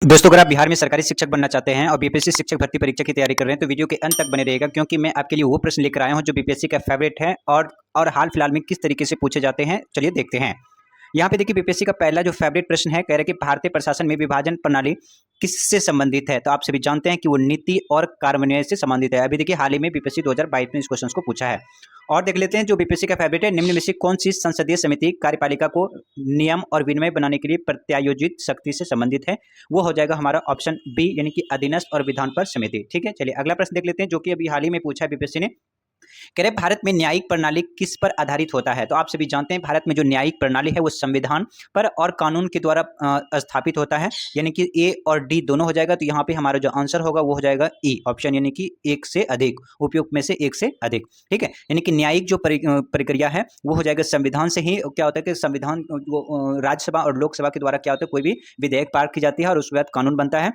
दोस्तों, अगर आप बिहार में सरकारी शिक्षक बनना चाहते हैं और बीपीएससी शिक्षक भर्ती परीक्षा की तैयारी कर रहे हैं तो वीडियो के अंत तक बने रहेगा, क्योंकि मैं आपके लिए वो प्रश्न लेकर आया हूं जो बीपीएससी का फेवरेट है और हाल फिलहाल में किस तरीके से पूछे जाते हैं। चलिए देखते हैं। यहाँ पे देखिए, बीपीएससी का पहला जो फेवरेट प्रश्न है, कह रहे कि भारतीय प्रशासन में विभाजन प्रणाली किससे संबंधित है। तो आप सभी जानते हैं कि वो नीति और कार्यान्वयन से संबंधित है। अभी देखिए, हाल ही में बीपीएससी 2022 में इस क्वेश्चन को पूछा है। और देख लेते हैं जो बीपीएससी का फेवरेट है, निम्न में से कौन सी संसदीय समिति कार्यपालिका को नियम और विनिमय बनाने के लिए प्रत्यायोजित शक्ति से संबंधित है। वो हो जाएगा हमारा ऑप्शन बी, यानी कि अधीनस्थ और विधान पर समिति। ठीक है, चलिए अगला प्रश्न देख लेते हैं जो कि अभी हाल ही में पूछा है बीपीएससी ने। कह रहे भारत में न्यायिक प्रणाली किस पर आधारित होता है। तो आप सभी जानते हैं भारत में जो न्यायिक प्रणाली है वो संविधान पर और कानून के द्वारा स्थापित होता है, यानी कि ए और डी दोनों हो जाएगा। तो यहाँ पे हमारा जो आंसर होगा वो हो जाएगा ई ऑप्शन, यानी कि एक से अधिक, उपयुक्त में से एक से अधिक। ठीक है, यानी कि न्यायिक जो प्रक्रिया है वो हो जाएगा संविधान से ही। क्या होता है कि संविधान राज्यसभा और लोकसभा के द्वारा क्या होता है, कोई भी विधेयक पारित की जाती है और उसके बाद कानून बनता है,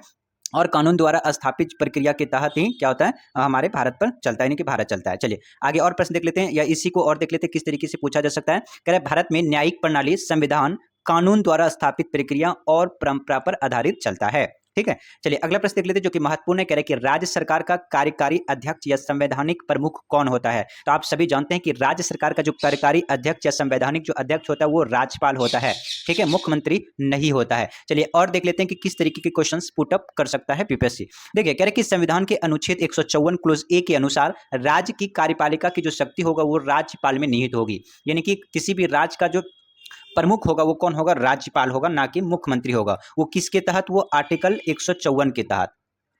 और कानून द्वारा स्थापित प्रक्रिया के तहत ही क्या होता है, हमारे भारत पर चलता है, यानी कि भारत चलता है। चलिए आगे और प्रश्न देख लेते हैं, या इसी को और देख लेते हैं किस तरीके से पूछा जा सकता है। कह रहे भारत में न्यायिक प्रणाली संविधान, कानून द्वारा स्थापित प्रक्रिया और परंपरा पर आधारित चलता है। ठीक है, चलिए अगला प्रश्न देख लेते हैं जो कि महत्वपूर्ण है। कह रहे कि राज्य सरकार का कार्यकारी अध्यक्ष या संवैधानिक प्रमुख कौन होता है। तो आप सभी जानते हैं कि राज्य सरकार का जो कार्यकारी अध्यक्ष या संवैधानिक जो अध्यक्ष होता है वो राज्यपाल होता है। ठीक है, मुख्यमंत्री नहीं होता है। चलिए और देख लेते हैं कि किस तरीके के क्वेश्चंस पुट अप कर सकता है बीपीएससी। देखिए, कह रहे कि संविधान के अनुच्छेद 154 क्लोज ए के अनुसार राज्य की कार्यपालिका की जो शक्ति होगा वो राज्यपाल में निहित होगी, यानी कि किसी भी राज्य का जो प्रमुख होगा वो कौन होगा, राज्यपाल होगा, ना कि मुख्यमंत्री होगा। वो किसके तहत, वो आर्टिकल 154 के तहत।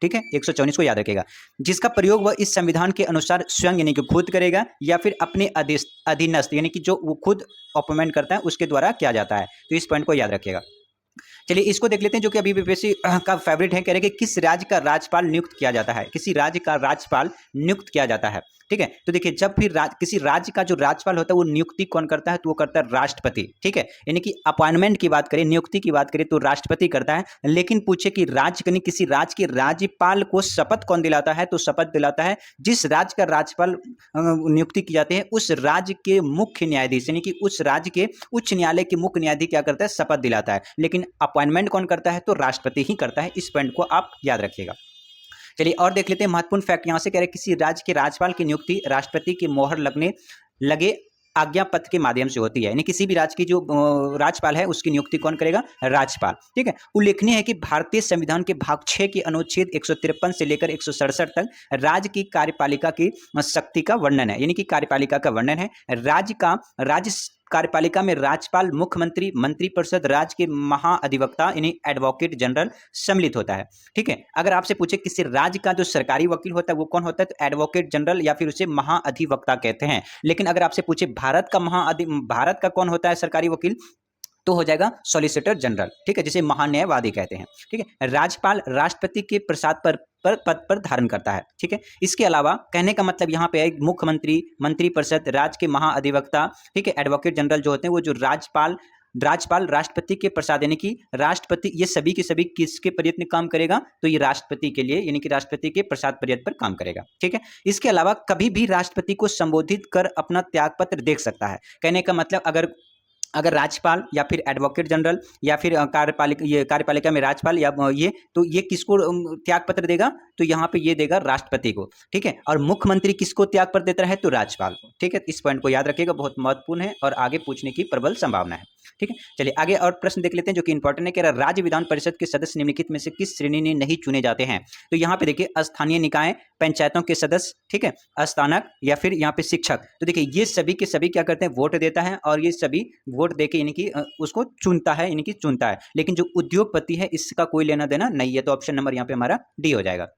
ठीक है, 154 को याद रखेगा, जिसका प्रयोग वह इस संविधान के अनुसार स्वयं यानी कि खुद करेगा या फिर अपने अधीनस्थ यानी कि जो वो खुद अपॉइंटमेंट करता है उसके द्वारा किया जाता है। तो इस पॉइंट को याद रखिएगा। चलिए इसको देख लेते हैं जो कि अभी बीपीएससी का फेवरेट है। कह रहे कि किस राज्य का राज्यपाल नियुक्त किया जाता है, किसी राज्य का राज्यपाल नियुक्त किया जाता है। ठीक है, तो देखिए जब भी किसी राज्य का जो राज्यपाल होता है वो नियुक्ति कौन करता है, तो वो करता है राष्ट्रपति। ठीक है, यानी कि अपॉइंटमेंट की बात करें, नियुक्ति की बात करें तो राष्ट्रपति करता है। लेकिन पूछे कि राज्य किसी राज्य के राज्यपाल को शपथ कौन दिलाता है, तो शपथ दिलाता है जिस राज्य का राज्यपाल नियुक्ति की जाती है उस राज्य के मुख्य न्यायाधीश, यानी कि उस राज्य के उच्च न्यायालय के मुख्य न्यायाधीश क्या करता है, शपथ दिलाता है। लेकिन अपॉइंटमेंट कौन करता है, तो राष्ट्रपति ही करता है। इस पॉइंट को आप याद रखिएगा। चलिए और देख लेते हैं महत्वपूर्ण फैक्ट। यहां से कह रहे किसी राज्य के राज्यपाल की नियुक्ति राष्ट्रपति की मोहर लगे आज्ञा पत्र के माध्यम से होती है, यानी किसी भी राज्य की जो राज्यपाल है उसकी नियुक्ति कौन करेगा, राज्यपाल। ठीक है, उल्लेखनीय है कि भारतीय संविधान के भाग 6 के अनुच्छेद 153 से लेकर 167 तक राज्य की कार्यपालिका की शक्ति का वर्णन है, यानी कि कार्यपालिका का वर्णन है। राज्य कार्यपालिका में राज्यपाल, मुख्यमंत्री, मंत्रिपरिषद, राज्य के महाअधिवक्ता यानी एडवोकेट जनरल सम्मिलित होता है। ठीक है, अगर आपसे पूछे किसी राज्य का जो सरकारी वकील होता है वो कौन होता है, तो एडवोकेट जनरल या फिर उसे महाअधिवक्ता कहते हैं। लेकिन अगर आपसे पूछे भारत का कौन होता है सरकारी वकील, तो हो जाएगा सॉलिसिटर जनरल। ठीक है, जिसे महान्यायवादी कहते हैं। ठीक है, राज्यपाल राष्ट्रपति के प्रसाद पर पद पर धारण करता है। ठीक है, इसके अलावा कहने का मतलब यहाँ पे है मुख्यमंत्री, मंत्रिपरिषद, राज्य के महाअधिवक्ता, ठीक है, एडवोकेट जनरल जो होते हैं वो जो राज्यपाल राष्ट्रपति के प्रसाद यानी कि राष्ट्रपति, ये सभी के सभी किसके पर्यत में काम करेगा, तो ये राष्ट्रपति के लिए यानी कि राष्ट्रपति के प्रसाद पर्यत पर काम करेगा। ठीक है, इसके अलावा कभी भी राष्ट्रपति को संबोधित कर अपना त्यागपत्र देख सकता है। कहने का मतलब अगर राज्यपाल या फिर एडवोकेट जनरल या फिर कार्यपालिका में राज्यपाल या तो ये किसको त्याग पत्र देगा, तो यहाँ पे ये देगा राष्ट्रपति को। ठीक है, और मुख्यमंत्री किसको त्याग पत्र देता है, तो राज्यपाल को। ठीक है, इस पॉइंट को याद रखिएगा, बहुत महत्वपूर्ण है और आगे पूछने की प्रबल संभावना है। ठीक है, चलिए आगे और प्रश्न देख लेते हैं जो कि इंपॉर्टेंट है। कि राज्य विधान परिषद के सदस्य निम्नलिखित में से किस श्रेणी में नहीं चुने जाते हैं। तो यहाँ पे देखिए स्थानीय निकाय, पंचायतों के सदस्य, ठीक है, स्थानक या फिर यहाँ पे शिक्षक। तो देखिए ये सभी के सभी क्या करते हैं, वोट देता है और ये सभी वोट देके यानी कि उसको चुनता है, यानी कि चुनता है। लेकिन जो उद्योगपति है इसका कोई लेना देना नहीं है। तो ऑप्शन नंबर यहाँ पे हमारा डी हो जाएगा।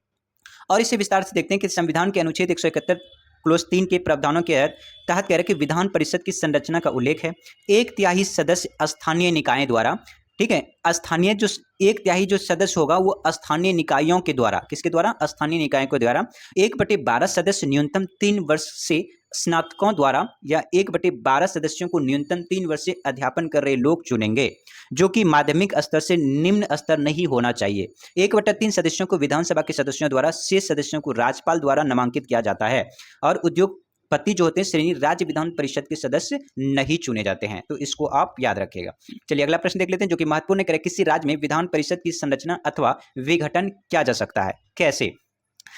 और इसे विस्तार से देखते हैं कि संविधान के अनुच्छेद 171 क्लोज 3 के प्रावधानों के तहत कह रहे कि विधान परिषद की संरचना का उल्लेख है। 1/3 सदस्य स्थानीय निकायों द्वारा, ठीक है, स्थानीय जो 1/3 जो सदस्य होगा वो स्थानीय निकायों के द्वारा, किसके द्वारा, स्थानीय निकायों के द्वारा। 1/12 सदस्य न्यूनतम 3 वर्ष से स्नातकों द्वारा या 1/12 सदस्यों को न्यूनतम 3 वर्ष से अध्यापन कर रहे लोग चुनेंगे, जो कि माध्यमिक स्तर से निम्न स्तर नहीं होना चाहिए। 1/3 सदस्यों को विधानसभा के सदस्यों द्वारा, शेष सदस्यों को राज्यपाल द्वारा नामांकित किया जाता है। और पति जो होते हैं श्रेणी राज्य विधान परिषद के सदस्य नहीं चुने जाते हैं। तो इसको आप याद रखिएगा। चलिए अगला प्रश्न देख लेते हैं जो कि महत्वपूर्ण है। किसी राज्य में विधान परिषद की संरचना अथवा विघटन किया जा सकता है, कैसे?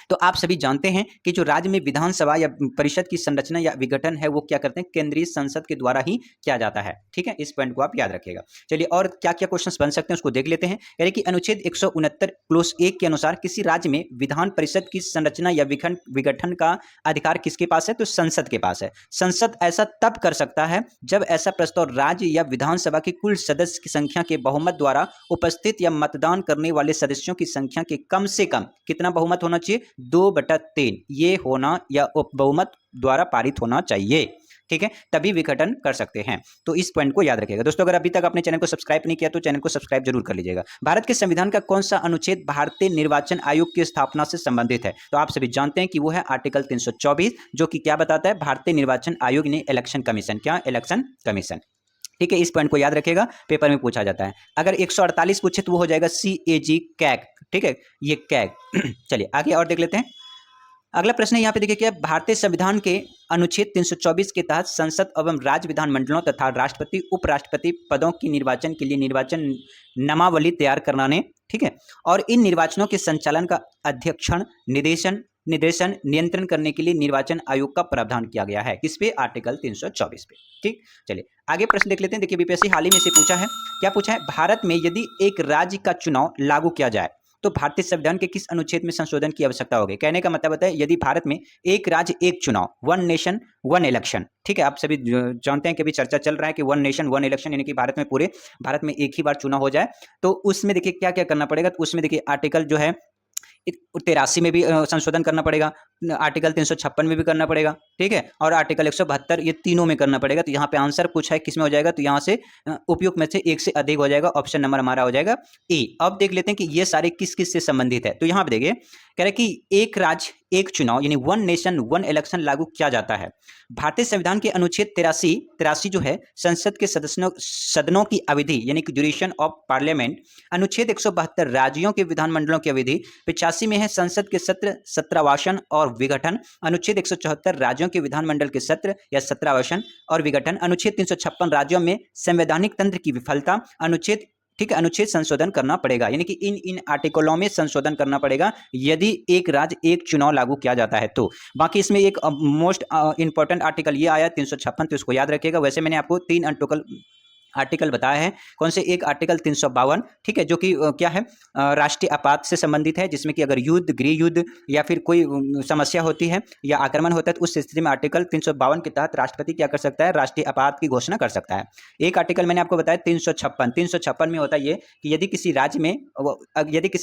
तो आप सभी जानते हैं कि जो राज्य में विधानसभा या परिषद की संरचना या विघटन है वो क्या करते हैं, केंद्रीय संसद के द्वारा ही किया जाता है। ठीक है, इस पॉइंट को आप याद रखिएगा। चलिए और क्या क्या क्वेश्चंस बन सकते हैं उसको देख लेते हैं। यानी कि अनुच्छेद 169 क्लोज 1 के अनुसार किसी राज्य में विधान परिषद की संरचना या विघटन का अधिकार किसके पास है, तो संसद के पास है। संसद ऐसा तब कर सकता है जब ऐसा प्रस्ताव राज्य या विधानसभा के कुल सदस्य की संख्या के बहुमत द्वारा उपस्थित या मतदान करने वाले सदस्यों की संख्या के कम से कम कितना बहुमत होना चाहिए, 2/3 ये होना या बहुमत द्वारा पारित होना चाहिए। ठीक है, तभी विघटन कर सकते हैं। तो इस पॉइंट को याद रखिएगा। दोस्तों अगर अभी तक आपने चैनल को सब्सक्राइब नहीं किया तो चैनल को सब्सक्राइब जरूर कर लीजिएगा। भारत के संविधान का कौन सा अनुच्छेद भारतीय निर्वाचन आयोग की स्थापना से संबंधित है? तो आप सभी जानते हैं कि वो है आर्टिकल 324, जो कि क्या बताता है, भारतीय निर्वाचन आयोग ने इलेक्शन कमीशन, क्या इलेक्शन कमीशन। ठीक है, इस पॉइंट को याद रखिएगा, पेपर में पूछा जाता है। अगर 148 पूछे तो वो हो जाएगा CAG कैग। ठीक है, ये कैग। चलिए आगे और देख लेते हैं। अगला प्रश्न है यहाँ पे देखिए क्या, भारतीय संविधान के अनुच्छेद 324 के तहत संसद एवं राज्य विधानमंडलों तथा राष्ट्रपति उपराष्ट्रपति पदों की निर्वाचन के लिए निर्वाचन नामावली तैयार कराने, ठीक है, और इन निर्वाचनों के संचालन का अध्यक्षण निर्देशन नियंत्रण करने के लिए निर्वाचन आयोग का प्रावधान किया गया है। किस पे, आर्टिकल 324 पे। ठीक, चलिए आगे प्रश्न देख लेते हैं। देखिए बीपीएससी हाल ही में से पूछा है, क्या पूछा है, भारत में यदि एक राज्य का चुनाव लागू किया जाए तो भारतीय संविधान के किस अनुच्छेद में संशोधन की आवश्यकता होगी? कहने का मतलब है यदि भारत में एक राज्य एक चुनाव, वन नेशन वन इलेक्शन, ठीक है, आप सभी जानते हैं कि अभी चर्चा चल रहा है कि वन नेशन वन इलेक्शन, यानी कि भारत में पूरे भारत में एक ही बार चुनाव हो जाए, तो उसमें देखिए क्या क्या करना पड़ेगा। तो उसमें देखिए आर्टिकल जो है 83 में भी संशोधन करना पड़ेगा, आर्टिकल 356 में भी करना पड़ेगा, ठीक है, और आर्टिकल 172, ये तीनों में करना पड़ेगा। तो यहाँ पे आंसर पूछा है किसमें हो जाएगा, तो यहाँ से उपयुक्त में से एक से अधिक हो जाएगा। ऑप्शन नंबर हमारा हो जाएगा ए। अब देख लेते हैं कि ये सारे किस किस से संबंधित है। तो यहाँ पे देखिए कह रहे कि एक राज्य एक चुनाव यानी वन नेशन वन इलेक्शन लागू किया जाता है। भारतीय संविधान के अनुच्छेद 83 जो है संसद के सदनों की अवधि यानी कि ड्यूरेशन ऑफ पार्लियामेंट, अनुच्छेद 172 राज्यों के विधानमंडलों की अवधि, 85 में है संसद के सत्र सत्रावासन और विघटन, अनुच्छेद 174 राज्यों के विधानमंडल के सत्र या सत्रावासन और विघटन, अनुच्छेद 356 राज्यों में संवैधानिक तंत्र की विफलता, अनुच्छेद, ठीक है, अनुच्छेद संशोधन करना पड़ेगा। यानी कि इन आर्टिकलों में संशोधन करना पड़ेगा यदि एक राज्य एक चुनाव लागू किया जाता है तो। बाकी इसमें एक मोस्ट इंपॉर्टेंट आर्टिकल ये आया 356, तो इसको याद रखिएगा। वैसे मैंने आपको 3 आर्टिकल बताया है। कौन से, एक आर्टिकल 352, ठीक है, जो कि क्या है, राष्ट्रीय आपात से संबंधित है, जिसमें कि अगर युद्ध, गृह युद्ध या फिर कोई समस्या होती है या आक्रमण होता है तो उस स्थिति में आर्टिकल 352 के तहत राष्ट्रपति क्या कर सकता है, राष्ट्रीय आपात की घोषणा कर सकता है। एक आर्टिकल मैंने आपको बताया 356 में होता है ये कि यदि किसी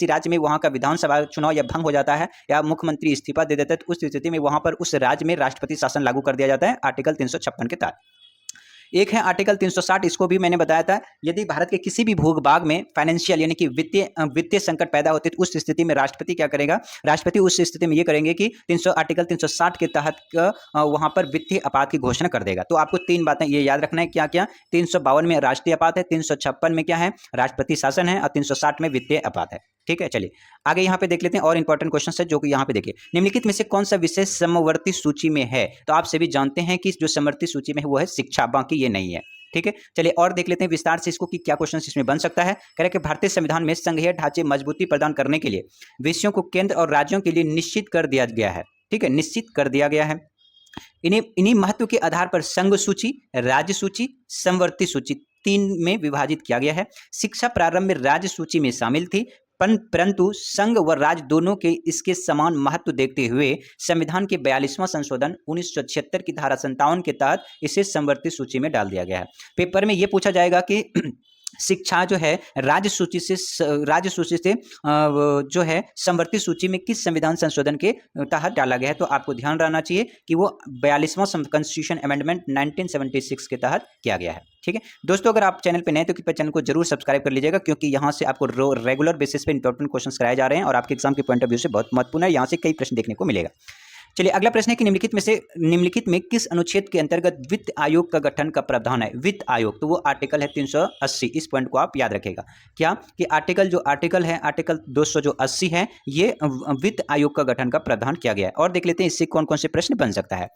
राज्य में वहाँ का विधानसभा चुनाव या भंग हो जाता है या मुख्यमंत्री इस्तीफा दे देता है तो उस स्थिति में वहाँ पर उस राज्य में राष्ट्रपति शासन लागू कर दिया जाता है आर्टिकल 356 के तहत। एक है आर्टिकल 360, इसको भी मैंने बताया था, यदि भारत के किसी भी भूभाग में फाइनेंशियल यानी कि वित्तीय संकट पैदा होती है तो उस स्थिति में राष्ट्रपति क्या करेगा, राष्ट्रपति उस स्थिति में ये करेंगे कि आर्टिकल 360 के तहत वहां पर वित्तीय आपात की घोषणा कर देगा। तो आपको 3 बातें ये याद रखना है, क्या क्या, 352 में राष्ट्रीय आपात है, 356 में क्या है, राष्ट्रपति शासन है और 360 में वित्तीय आपात है। ठीक है, चलिए आगे यहाँ पे देख लेते हैं और इंपॉर्टेंट क्वेश्चन है जो कि यहाँ पे देखिए, निम्नलिखित में से कौन सा विषय समवर्ती सूची में है? तो आप सभी जानते हैं कि जो समवर्ती सूची में है वो है शिक्षा, बाकी ये नहीं है। ठीक है, चलिए और देख लेते हैं विस्तार से इसको कि क्या क्वेश्चन इसमें बन सकता है। कह रहे कि भारतीय संविधान में संघीय ढांचे मजबूती प्रदान करने के लिए विषयों को केंद्र और राज्यों के लिए निश्चित कर दिया गया है। ठीक है, निश्चित कर दिया गया है। इन्हीं महत्व के आधार पर संघ सूची, राज्य सूची, समवर्ती सूची 3 में विभाजित किया गया है। शिक्षा प्रारंभ में राज्य सूची में शामिल थी, परंतु संघ व राज्य दोनों के इसके समान महत्व देखते हुए संविधान के 42वां संशोधन 1976 की धारा 57 के तहत इसे समवर्ती सूची में डाल दिया गया है। पेपर में यह पूछा जाएगा कि शिक्षा जो है राज्य सूची से जो है समवर्ती सूची में किस संविधान संशोधन के तहत डाला गया है। तो आपको ध्यान रहना चाहिए कि वो 42वां कॉन्स्टिट्यूशन अमेंडमेंट 1976 के तहत किया गया है। ठीक है दोस्तों, अगर आप चैनल पे नए तो कृपया चैनल को जरूर सब्सक्राइब कर लीजिएगा, क्योंकि यहाँ से आपको रेगुलर बेसिस पे इंपॉर्टेंट क्वेश्चन कराए जा रहे हैं और आपके एग्जाम के पॉइंट ऑफ व्यू से बहुत महत्वपूर्ण है। यहाँ से कई प्रश्न देखने को मिलेगा। चलिए अगला प्रश्न है कि निम्नलिखित में किस अनुच्छेद के अंतर्गत वित्त आयोग का गठन का प्रावधान है? वित्त आयोग, तो वो आर्टिकल है 380। इस पॉइंट को आप याद रखेगा, क्या कि आर्टिकल है आर्टिकल 280 है, ये वित्त आयोग का गठन का प्रावधान किया गया है। और देख लेते हैं इससे कौन कौन से प्रश्न बन सकता है।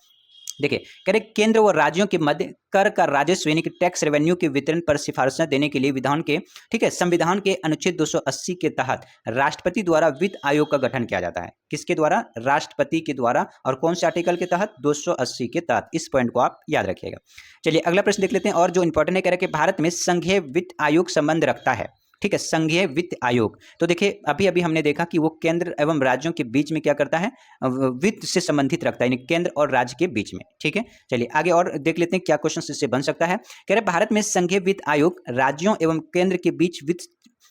देखिए कह रहे केंद्र व राज्यों के मध्य कर का राजस्व यानी कि टैक्स रेवेन्यू के वितरण पर सिफारिशें देने के लिए विधान के ठीक है संविधान के अनुच्छेद 280 के तहत राष्ट्रपति द्वारा वित्त आयोग का गठन किया जाता है। किसके द्वारा? राष्ट्रपति के द्वारा। और कौन से आर्टिकल के तहत? 280 के तहत। इस पॉइंट को आप याद रखिएगा। चलिए अगला प्रश्न देख लेते हैं और जो इंपॉर्टेंट है, कह रहे कि भारत में संघीय वित्त आयोग संबंध रखता है। ठीक है, संघीय वित्त आयोग। तो देखिए अभी अभी हमने देखा कि वो केंद्र एवं राज्यों के बीच में क्या करता है, वित्त से संबंधित रखता है, यानी केंद्र और राज्य के बीच में। ठीक है, चलिए आगे और देख लेते हैं क्या क्वेश्चन इससे बन सकता है। कह रहे भारत में संघीय वित्त आयोग राज्यों एवं केंद्र के बीच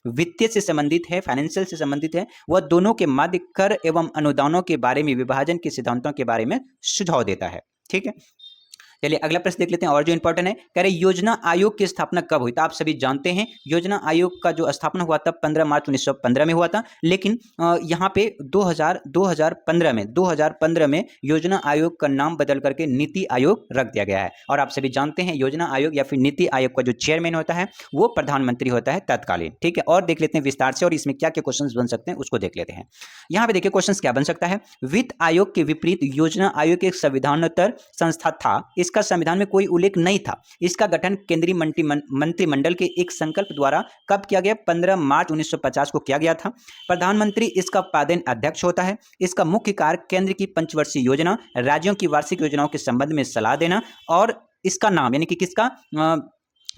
वित्तीय से संबंधित है, फाइनेंशियल से संबंधित है। वह दोनों के मध्य कर एवं अनुदानों के बारे में विभाजन के सिद्धांतों के बारे में सुझाव देता है। ठीक है, चलिए अगला प्रश्न देख लेते हैं और जो इंपॉर्टेंट है, कह रहे योजना आयोग की स्थापना कब हुई? तो आप सभी जानते हैं योजना आयोग का जो स्थापना हुआ था 15 मार्च 1915 में हुआ था, लेकिन यहाँ पे 2015 में योजना आयोग का नाम बदल करके नीति आयोग रख दिया गया है। और आप सभी जानते हैं योजना आयोग या फिर नीति आयोग का जो चेयरमैन होता है वो प्रधानमंत्री होता है तत्कालीन। ठीक है, और देख लेते हैं विस्तार से और इसमें क्या क्या क्वेश्चन बन सकते हैं उसको देख लेते हैं। यहाँ पे देखिए क्वेश्चन क्या बन सकता है। वित्त आयोग के विपरीत योजना आयोग एक संविधानोत्तर संस्था था। इसका संविधान में कोई उल्लेख नहीं था। इसका गठन केंद्रीय मंत्रिमंडल के एक संकल्प द्वारा कब किया गया? 15 मार्च 1950 को किया गया था। प्रधानमंत्री इसका पदेन अध्यक्ष होता है। इसका मुख्य कार्य केंद्र की पंचवर्षीय योजना, राज्यों की वार्षिक योजनाओं के संबंध में सलाह देना और इसका नाम यानी कि किसका,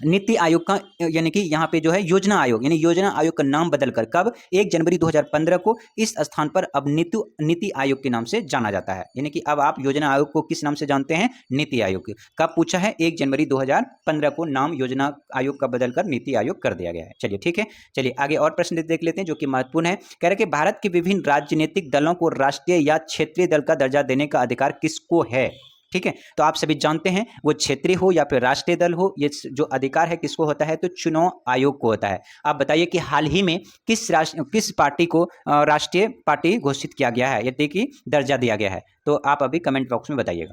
नीति आयोग का, यानी कि यहाँ पे जो है योजना आयोग, यानी योजना आयोग का नाम बदलकर कब? 1 जनवरी 2015 को इस स्थान पर अब नीति आयोग के नाम से जाना जाता है। यानी कि अब आप योजना आयोग को किस नाम से जानते हैं? नीति आयोग। कब पूछा है? 1 जनवरी 2015 को नाम योजना आयोग का बदलकर नीति आयोग कर दिया गया है। चलिए ठीक है, चलिए आगे और प्रश्न देख लेते हैं जो कि महत्वपूर्ण है। कह रहे कि भारत के विभिन्न राजनीतिक दलों को राष्ट्रीय या क्षेत्रीय दल का दर्जा देने का अधिकार किसको है? ठीक है, तो आप सभी जानते हैं वो क्षेत्रीय हो या फिर राष्ट्रीय दल हो, ये जो अधिकार है किसको होता है? तो चुनाव आयोग को होता है। आप बताइए कि हाल ही में किस पार्टी को राष्ट्रीय पार्टी घोषित किया गया है, यानी कि दर्जा दिया गया है? तो आप अभी कमेंट बॉक्स में बताइएगा।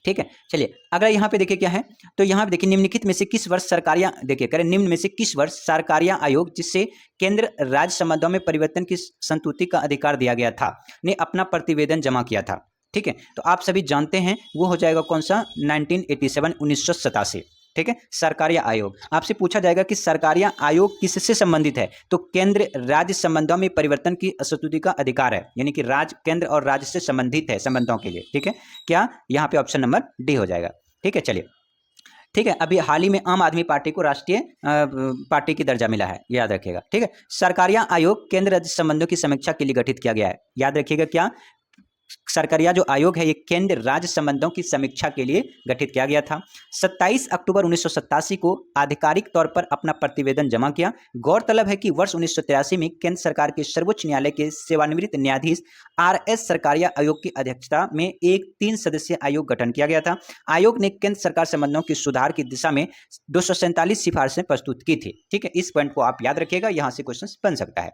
ठीक है, चलिए अगला यहाँ पे देखिए क्या है। तो यहाँ पे देखिए निम्नलिखित में से किस वर्ष सरकारिया, देखिए करें निम्न में से किस वर्ष सरकारिया आयोग जिससे केंद्र राज्य संबंधों में परिवर्तन की संतुति का अधिकार दिया गया था, ने अपना प्रतिवेदन जमा किया था? ठीक है, तो आप सभी जानते हैं वो हो जाएगा कौन सा? 1987। ठीक है, सरकारिया आयोग। आपसे पूछा जाएगा कि सरकारिया आयोग किससे संबंधित है? तो केंद्र राज्य संबंधों में परिवर्तन की संस्तुति का अधिकार है, यानी कि राज्य, केंद्र और राज्य से संबंधित है संबंधों के लिए। ठीक है, क्या यहाँ पे ऑप्शन नंबर डी हो जाएगा। ठीक है, चलिए ठीक है, अभी हाल ही में आम आदमी पार्टी को राष्ट्रीय पार्टी की दर्जा मिला है, याद रखिएगा। ठीक है, सरकारिया आयोग केंद्र राज्य संबंधों की समीक्षा के लिए गठित किया गया है। याद रखिएगा क्या? सरकारिया जो आयोग है ये केंद्र राज्य संबंधों की समीक्षा के लिए गठित किया गया था। 27 अक्टूबर 1987 को आधिकारिक तौर पर अपना प्रतिवेदन जमा किया। गौरतलब है कि वर्ष 1983 में केंद्र सरकार के सर्वोच्च न्यायालय के सेवानिवृत्त न्यायाधीश RS सरकारिया आयोग की अध्यक्षता में एक 3 सदस्यीय आयोग गठन किया गया था। आयोग ने केंद्र सरकार संबंधों के सुधार की दिशा में 247 सिफारिशें प्रस्तुत की थी। ठीक है, इस पॉइंट को आप याद रखिएगा, यहाँ से क्वेश्चन बन सकता है।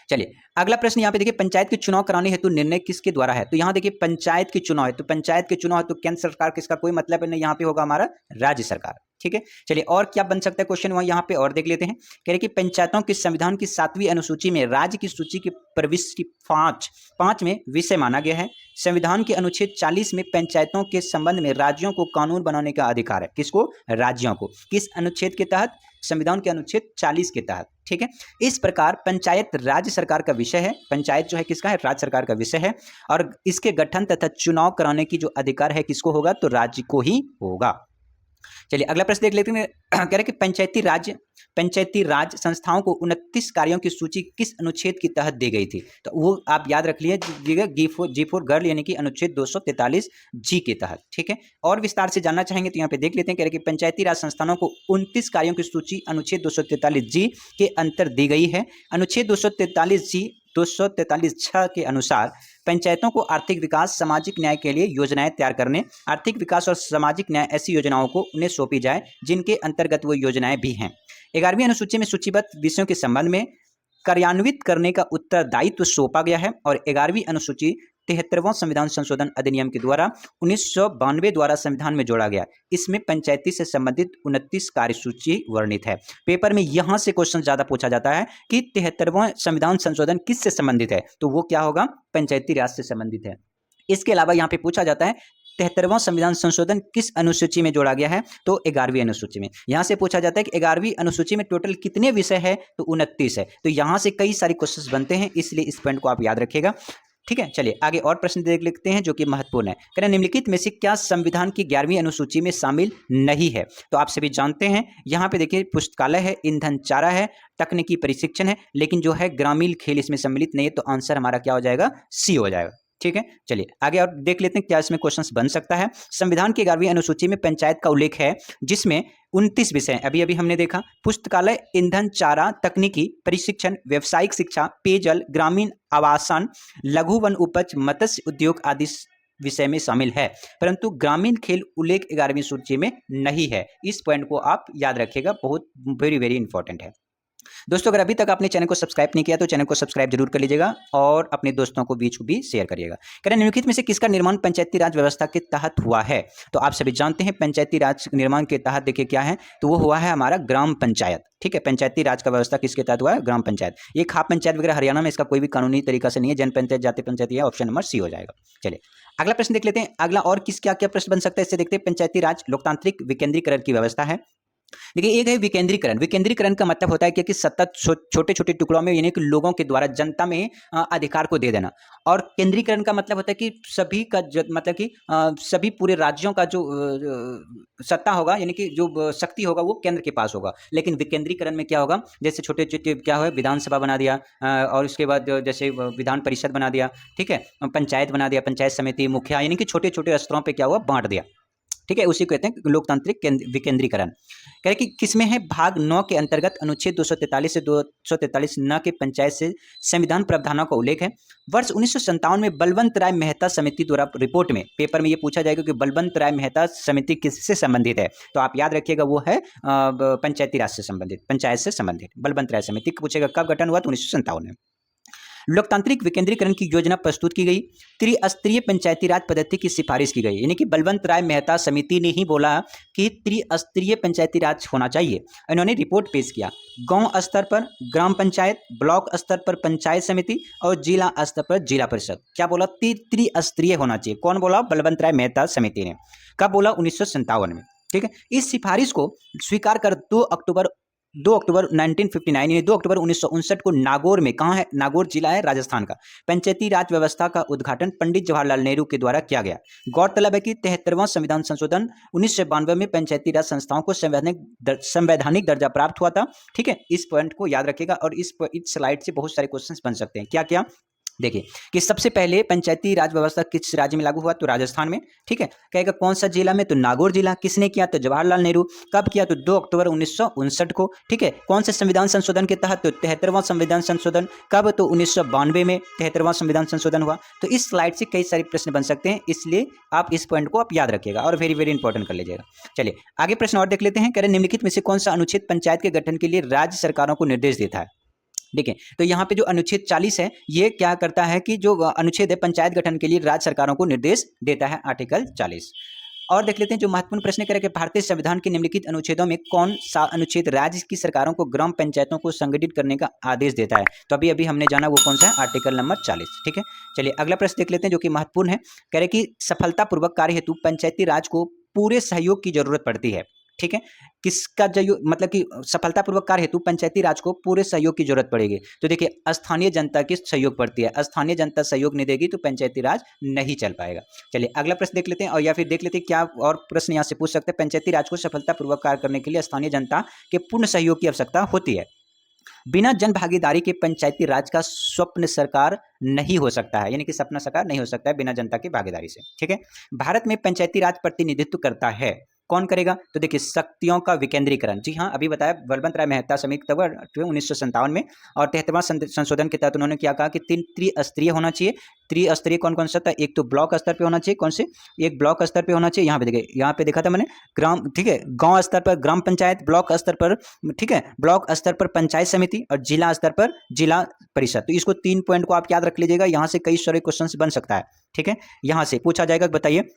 चलिए अगला प्रश्न यहाँ पे देखिए, पंचायत के चुनाव कराने हेतु निर्णय किसके द्वारा है? तो यहाँ देखिए पंचायत के चुनाव है, तो पंचायत के चुनाव है तो केंद्र सरकार किसका कोई मतलब नहीं, यहाँ पे होगा हमारा राज्य सरकार। ठीक है, चलिए और क्या बन सकता है क्वेश्चन वहाँ यहाँ पे और देख लेते हैं। कह रहे कि पंचायतों के संविधान की 7वीं अनुसूची में राज्य की सूची की प्रविष्टि 5 में विषय माना गया है। संविधान के अनुच्छेद 40 में पंचायतों के संबंध में राज्यों को कानून बनाने का अधिकार है। किसको? राज्यों को। किस अनुच्छेद के तहत? संविधान के अनुच्छेद 40 के तहत। ठीक है, इस प्रकार पंचायत राज्य सरकार का विषय है। पंचायत जो है किसका है? राज्य सरकार का विषय है। और इसके गठन तथा चुनाव कराने की जो अधिकार है किसको होगा? तो राज्य को ही होगा। चलिए अगला प्रश्न देख लेते हैं। कह रहे कि पंचायती राज संस्थाओं को 29 कार्यों की सूची किस अनुच्छेद के तहत दी गई थी? तो वो आप याद रख लीजिएगा, जी फॉर गर्ल यानी कि अनुच्छेद 243 जी के तहत। ठीक है, और विस्तार से जानना चाहेंगे तो यहाँ पे देख लेते हैं। कह रहे कि पंचायती राज संस्थानों को 29 कार्यों की सूची अनुच्छेद 243 जी के अंतर दी गई है। अनुच्छेद 243 जी 243 के अनुसार पंचायतों को आर्थिक विकास, सामाजिक न्याय के लिए योजनाएं तैयार करने, आर्थिक विकास और सामाजिक न्याय ऐसी योजनाओं को उन्हें सौंपी जाए जिनके अंतर्गत वो योजनाएं भी हैं। 11वीं अनुसूची में सूचीबद्ध विषयों के संबंध में कार्यान्वित करने का उत्तरदायित्व सौंपा गया है। और 11वीं अनुसूची 73वां संविधान संशोधन अधिनियम के द्वारा 1992 द्वारा संविधान में जोड़ा गया। इसमें पंचायती से संबंधित 29 कार्यसूची वर्णित है। पेपर में यहां से क्वेश्चन ज्यादा पूछा जाता है कि 73वां संविधान संशोधन किससे संबंधित है? तो वो क्या होगा? पंचायती राज से संबंधित है। इसके अलावा यहाँ पे पूछा जाता है 73वां संविधान संशोधन किस अनुसूची में जोड़ा गया है? तो 11वीं अनुसूची में। यहां से पूछा जाता है कि 11वीं अनुसूची में टोटल कितने विषय है? तो 29 है। तो यहां से कई सारे क्वेश्चंस बनते हैं, इसलिए इस पॉइंट को आप याद रखिएगा। ठीक है, चलिए आगे और प्रश्न देख लेते हैं जो कि महत्वपूर्ण है। कह रहे निम्नलिखित में से क्या संविधान की 11वीं अनुसूची में शामिल नहीं है? तो आप सभी जानते हैं, यहाँ पे देखिए पुस्तकालय है, ईंधन चारा है, तकनीकी प्रशिक्षण है, लेकिन जो है ग्रामीण खेल इसमें सम्मिलित नहीं है। तो आंसर हमारा क्या हो जाएगा? सी हो जाएगा। ठीक है, चलिए आगे और देख लेते हैं क्या इसमें क्वेश्चंस बन सकता है। संविधान की 11वीं अनुसूची में पंचायत का उल्लेख है, जिसमें 29 विषय अभी अभी हमने देखा। पुस्तकालय, ईंधन चारा, तकनीकी प्रशिक्षण, व्यावसायिक शिक्षा, पेयजल, ग्रामीण आवासन, लघु वन उपज, मत्स्य उद्योग आदि विषय में शामिल है, परंतु ग्रामीण खेल उल्लेख 11वीं सूची में नहीं है। इस पॉइंट को आप याद रखिएगा, बहुत वेरी वेरी इंपॉर्टेंट है। दोस्तों अगर अभी तक आपने चैनल को सब्सक्राइब नहीं किया तो चैनल को सब्सक्राइब जरूर कर लीजिएगा और अपने दोस्तों को बीच भी शेयर करिएगा। कह रहे निम्नलिखित में से किसका निर्माण पंचायती राज व्यवस्था के तहत हुआ है? तो आप सभी जानते हैं पंचायती राज निर्माण के तहत देखिए क्या है, तो वो हुआ है हमारा ग्राम पंचायत। ठीक है, पंचायती राज का व्यवस्था किसके तहत हुआ है? ग्राम पंचायत। ये खाप पंचायत वगैरह हरियाणा में इसका कोई भी कानूनी तरीका से नहीं है। जन पंचायत, जाति पंचायत, है ऑप्शन नंबर सी हो जाएगा। चलिए अगला प्रश्न देख लेते हैं। अगला और किस क्या क्या प्रश्न बन सकता है इससे देखते हैं। पंचायती राज लोकतांत्रिक विकेंद्रीकरण की व्यवस्था है। देखिए एक है विकेंद्रीकरण। विकेंद्रीकरण का मतलब होता है कि सतत छोटे छोटे टुकड़ों में, यानी कि लोगों के द्वारा जनता में अधिकार को दे देना। और केंद्रीकरण का मतलब होता है कि सभी का मतलब कि सभी पूरे राज्यों का जो सत्ता होगा, यानी कि जो शक्ति होगा वो केंद्र के पास होगा। लेकिन विकेंद्रीकरण में क्या होगा, जैसे छोटे छोटे क्या है, विधानसभा बना दिया और उसके बाद जैसे विधान परिषद बना दिया, ठीक है, पंचायत बना दिया, पंचायत समिति, मुखिया, यानी कि छोटे छोटे स्तरों पर क्या हुआ, बांट दिया। ठीक है, उसी को कहते हैं लोकतांत्रिक विकेंद्रीकरण। कह रहे कि किसमें है? भाग 9 के अंतर्गत अनुच्छेद 243 से 243 न के पंचायत से संविधान प्रावधानों का उल्लेख है। वर्ष 1957 में बलवंत राय मेहता समिति द्वारा रिपोर्ट में, पेपर में ये पूछा जाएगा कि बलवंत राय मेहता समिति किससे संबंधित है? तो आप याद रखिएगा वो है पंचायती राज से संबंधित, पंचायत से संबंधित बलवंत राय समिति। पूछेगा कब गठन हुआ? तो 1957 में। लोकतांत्रिक विकेंद्रीकरण की योजना प्रस्तुत की गई। त्रिस्तरीय पंचायती राज पद्धति की सिफारिश की गई, यानी कि बलवंत राय मेहता समिति ने ही बोला कि त्रिस्तरीय पंचायती राज होना चाहिए। इन्होंने रिपोर्ट पेश किया। गांव स्तर पर ग्राम पंचायत, ब्लॉक स्तर पर पंचायत समिति और जिला स्तर पर जिला परिषद। क्या बोला? त्रिस्तरीय होना चाहिए। कौन बोला? बलवंत राय मेहता समिति ने। कब बोला? 1957 में। ठीक है, इस सिफारिश को स्वीकार कर 2 अक्टूबर 1959 यानी 2 अक्टूबर 1959 को नागौर में, कहाँ है? नागौर जिला है राजस्थान का, पंचायती राज व्यवस्था का उद्घाटन पंडित जवाहरलाल नेहरू के द्वारा किया गया। गौरतलब है कि 73वां संविधान संशोधन 1992 में पंचायती राज संस्थाओं को संवैधानिक दर्जा प्राप्त हुआ था। ठीक है, इस पॉइंट को याद रखिएगा और इस स्लाइड से बहुत सारे क्वेश्चन बन सकते हैं। क्या क्या देखिए कि सबसे पहले पंचायती राज व्यवस्था किस राज्य में लागू हुआ? तो राजस्थान में। ठीक है, कहेगा कौन सा जिला में? तो नागौर जिला। किसने किया? तो जवाहरलाल नेहरू। कब किया? तो 2 अक्टूबर 1959 को। ठीक है, कौन से संविधान संशोधन के तहत? तो 73वां संविधान संशोधन। कब? तो 1992 में 73वां संविधान संशोधन हुआ। तो इस स्लाइड से कई सारे प्रश्न बन सकते हैं, इसलिए आप इस पॉइंट को आप याद रखिएगा और वेरी वेरी इंपॉर्टेंट कर लीजिएगा। चलिए आगे प्रश्न और देख लेते हैं। कह रहे निम्नलिखित में से कौन सा अनुच्छेद पंचायत के गठन के लिए राज्य सरकारों को निर्देश देता है? देखिए तो यहाँ पे जो अनुच्छेद 40 है, ये क्या करता है कि जो अनुच्छेद है पंचायत गठन के लिए राज्य सरकारों को निर्देश देता है, आर्टिकल 40। और देख लेते हैं जो महत्वपूर्ण प्रश्न करें कि भारतीय संविधान के निम्नलिखित अनुच्छेदों में कौन सा अनुच्छेद राज्य की सरकारों को ग्राम पंचायतों को संगठित करने का आदेश देता है? तो अभी अभी हमने जाना वो कौन सा है? Article number 40। ठीक है, चलिए अगला प्रश्न देख लेते हैं जो कि महत्वपूर्ण है। कह रहे कि सफलतापूर्वक कार्य हेतु पंचायती राज को पूरे सहयोग की जरूरत पड़ती है। ठीक है, किसका जो मतलब कि सफलतापूर्वक कार्य हेतु पंचायती राज को पूरे सहयोग की जरूरत पड़ेगी? तो देखिए स्थानीय जनता की सहयोग पड़ती है। स्थानीय जनता सहयोग नहीं देगी तो पंचायती राज नहीं चल पाएगा। चलिए अगला प्रश्न देख लेते हैं और या फिर देख लेते हैं क्या और प्रश्न यहाँ से पूछ सकते हैं। पंचायती राज को सफलतापूर्वक कार्य करने के लिए स्थानीय जनता के पूर्ण सहयोग की आवश्यकता होती है। बिना जन भागीदारी के पंचायती राज का स्वप्न साकार नहीं हो सकता है, यानी कि सपना साकार नहीं हो सकता है बिना जनता की भागीदारी से। ठीक है, भारत में पंचायती राज प्रतिनिधित्व करता है, कौन करेगा? तो देखिए शक्तियों का विकेंद्रीकरण। जी हाँ, अभी बताया बलवंत राय मेहता समिति 1957 में, और 73वां संशोधन के तहत उन्होंने क्या कहा कि 3 त्रिस्तरीय होना चाहिए। त्रिस्तरीय कौन कौन सा था? एक तो ब्लॉक स्तर पे होना चाहिए, कौन से? एक ब्लॉक स्तर पे होना चाहिए। यहाँ पे देखिए, यहाँ पे देखा था मैंने ग्राम, ठीक है, गांव स्तर पर ग्राम पंचायत, ब्लॉक स्तर पर, ठीक है, ब्लॉक स्तर पर पंचायत समिति और जिला स्तर पर जिला परिषद। तो इसको 3 पॉइंट को आप याद रख लीजिएगा, यहाँ से कई सारे क्वेश्चन बन सकता है। ठीक है, यहाँ से पूछा जाएगा, बताइए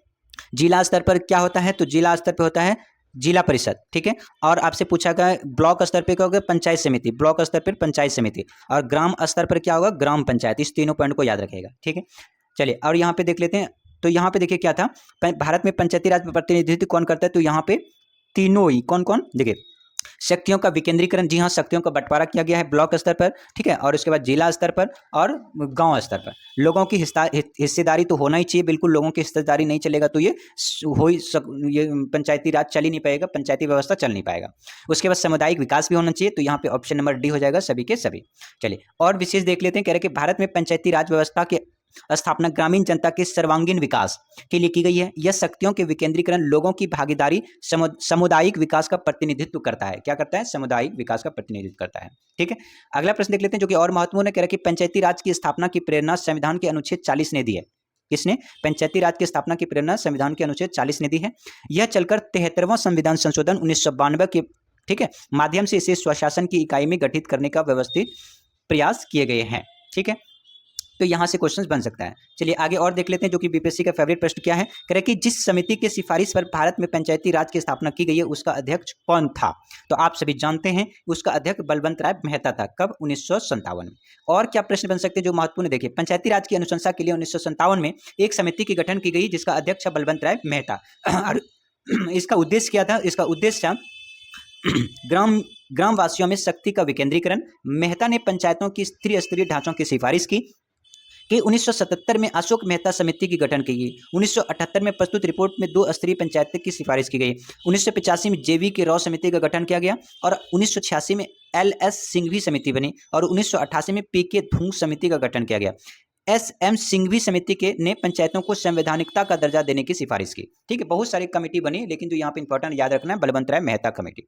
जिला स्तर पर क्या होता है? तो जिला स्तर पे होता है जिला परिषद। ठीक है, और आपसे पूछा गया ब्लॉक स्तर पे क्या होगा? पंचायत समिति। ब्लॉक स्तर पर पंचायत समिति, और ग्राम स्तर पर क्या होगा? ग्राम पंचायत। इस तीनों पॉइंट को याद रखिएगा। ठीक है, चलिए और यहाँ पे देख लेते हैं तो यहाँ पे देखिए क्या था, भारत में पंचायती राज प्रतिनिधित्व कौन करता है, तो यहाँ पे तीनों ही कौन कौन, देखिए शक्तियों का विकेंद्रीकरण, जी हाँ शक्तियों का बंटवारा किया गया है ब्लॉक स्तर पर, ठीक है, और उसके बाद जिला स्तर पर और गांव स्तर पर। लोगों की हिस्सेदारी तो होना ही चाहिए, बिल्कुल लोगों की हिस्सेदारी नहीं चलेगा तो ये ये पंचायती राज चल ही नहीं पाएगा, पंचायती व्यवस्था चल नहीं पाएगा। उसके बाद सामुदायिक विकास भी होना चाहिए, तो यहाँ पे ऑप्शन नंबर डी हो जाएगा, सभी के सभी। चलिए और विशेष देख लेते हैं, कह रहे कि भारत में पंचायती राज व्यवस्था के स्थापना ग्रामीण जनता के सर्वांगीण विकास के लिए की गई है। यह शक्तियों के विकेंद्रीकरण, लोगों की भागीदारी, सामुदायिक विकास का प्रतिनिधित्व करता है। क्या करता है, सामुदायिक विकास का प्रतिनिधित्व करता है। ठीक है, अगला प्रश्न देख लेते हैं जो कि और महत्वपूर्ण है, कह रहा है कि पंचायती राज की स्थापना की प्रेरणा संविधान के अनुच्छेद 40 ने दी है। किसने, पंचायती राज की स्थापना की प्रेरणा संविधान के अनुच्छेद 40 ने दी है। यह चलकर 73वां संविधान संशोधन 1992 के, ठीक है, माध्यम से इसे स्वशासन की इकाई में गठित करने का व्यवस्थित प्रयास किए गए हैं। ठीक है, तो यहां से क्वेश्चन बन सकता है। चलिए आगे और देख लेते हैं जो कि बीपीएससी का फेवरेट प्रश्न क्या है, कह रहे कि जिस समिति के सिफारिश पर भारत में पंचायती राज की स्थापना की गई है उसका अध्यक्ष कौन था। तो आप सभी जानते हैं उसका अध्यक्ष बलवंत राय मेहता था। कब, 1957 में। और क्या प्रश्न बन सकते हैं जो महत्वपूर्ण, देखिए पंचायती राज की अनुशंसा के लिए 1957 में एक समिति की गठन की गई जिसका अध्यक्ष बलवंत राय मेहता। और इसका उद्देश्य क्या था, इसका उद्देश्य ग्रामवासियों में शक्ति का विकेंद्रीकरण। मेहता ने पंचायतों की त्रिस्तरीय ढांचों की सिफारिश की कि 1977 में अशोक मेहता समिति की गठन की गई। 1978 में प्रस्तुत रिपोर्ट में 2 स्तरीय पंचायत की सिफारिश की गई। 1985 में जेवी के राव समिति का गठन किया गया और 1986 में LS सिंघवी समिति बनी और 1988 में PK धूंग समिति का गठन किया गया। SM सिंघवी समिति के ने पंचायतों को संवैधानिकता का दर्जा देने की सिफारिश की। ठीक है, बहुत सारी कमेटी बनी, लेकिन जो यहाँ पे इंपॉर्टेंट याद रखना है, बलवंत राय मेहता कमेटी।